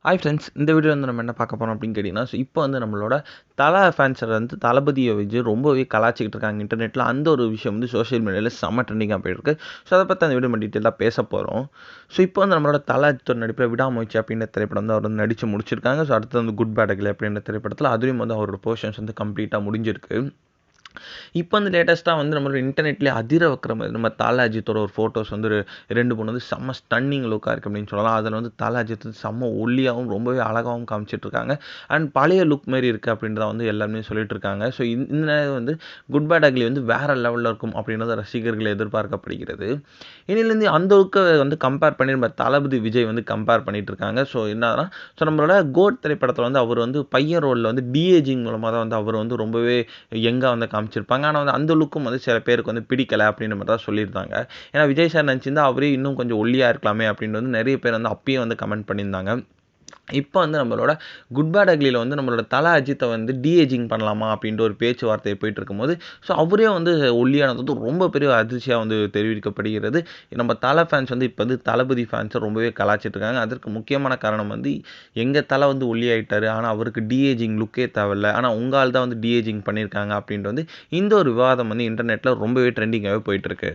Hi friends, இந்த video வந்து நம்ம என்ன பார்க்க போறோம் அப்படின்னு கேட்டிங்கன்னா, இப்போ வந்து நம்மளோட ஃபேன்ஸர் வந்து தளபதியை வச்சு ரொம்பவே கலாய்ச்சிக்கிட்டு இருக்காங்க இன்டர்நெட்டில். அந்த ஒரு விஷயம் வந்து சோஷியல் மீடியாவில் செம்ம ட்ரெண்டிங்காக போயிருக்கு. ஸோ அதை பற்றி அந்த வீடியோ நம்ம டீட்டெயிலாக பேச போகிறோம். ஸோ இப்போ வந்து நம்மளோட அஜித்தோட நடிப்பில் விடாமுயற்சி அப்படின்ற திரைப்படம் வந்து அவர் வந்து நடித்து முடிச்சிருக்காங்க. ஸோ அடுத்து வந்து குட் பேட் அக்லி அப்படின்ற திரைப்படத்தில் அதுலேயும் வந்து அவரோட போர்ஷன்ஸ் வந்து கம்ப்ளீட்டாக முடிஞ்சிருக்கு. இப்போ வந்து லேட்டஸ்ட்டாக வந்து நம்மளோட இன்டர்நெட்லேயே அதிர வைக்கிற மாதிரி நம்ம அஜித்தோட ஒரு ஃபோட்டோஸ் வந்து 2 3 வந்து செம்ம ஸ்டன்னிங் லுக்காக இருக்குது அப்படின்னு சொல்லலாம். அதில் வந்து அஜித் வந்து செம்ம ஒல்லியாகவும் ரொம்பவே அழகாகவும் காமிச்சிட்ருக்காங்க. அண்ட் பழைய லுக் மாரி இருக்குது அப்படின்றத வந்து எல்லாருமே சொல்லிட்டு இருக்காங்க. ஸோ இந்த நேரம் வந்து குட் பேட் அக்லி வந்து வேறு லெவலில் இருக்கும் அப்படின்றத ரசிகர்கள் எதிர்பார்க்கப்படுகிறது. இனிலேருந்து அந்த லுக்கை வந்து கம்பேர் பண்ணி நம்ம தளபதி விஜய் வந்து கம்பேர் பண்ணிட்டு இருக்காங்க. ஸோ என்னன்னா, ஸோ நம்மளோட கோட் திரைப்படத்தில் வந்து அவர் வந்து பையன் ரோலில் வந்து டிஏஜிங் மூலமாக தான் வந்து அவர் வந்து ரொம்பவே யங்கா வந்து காமிச்சிருப்பாங்க. ஆனா வந்து அந்த லுக்கும் வந்து சில பேருக்கு வந்து பிடிக்கல அப்படின்ற மாரி தான் சொல்லியிருந்தாங்க. ஏன்னா விஜய் சார் நெனச்சிருந்தா அவரே இன்னும் கொஞ்சம் ஒல்லியா இருக்கலாமே அப்படின்னு வந்து நெறைய பேர் வந்து அப்பயே வந்து கமெண்ட் பண்ணியிருந்தாங்க. இப்போ வந்து நம்மளோட குட் பேட் அக்லில வந்து நம்மளோட அஜித்த வந்து டீஏஜிங் பண்ணலாமா அப்படின்ற ஒரு பேச்சுவார்த்தை போயிட்டு இருக்கும்போது, ஸோ அவரே வந்து ஒல்லியானது வந்து ரொம்ப பெரிய அதிர்ச்சியா வந்து தெரிவிக்கப்படுகிறது. நம்ம ஃபேன்ஸ் வந்து இப்போ வந்து தளபதி ஃபேன்ஸ ரொம்பவே கலாய்ச்சிட்டு இருக்காங்க. அதற்கு முக்கியமான காரணம் வந்து எங்க வந்து ஒல்லியாயிட்டாரு. ஆனா அவருக்கு டீஏஜிங் லுக்கே தேவையில்ல. ஆனா உங்க ஆள் தான் வந்து டீஏஜிங் பண்ணியிருக்காங்க அப்படின்ட்டு வந்து இந்த ஒரு விவாதம் வந்து இன்டர்நெட்ல ரொம்பவே ட்ரெண்டிங்காவே போயிட்டு இருக்கு.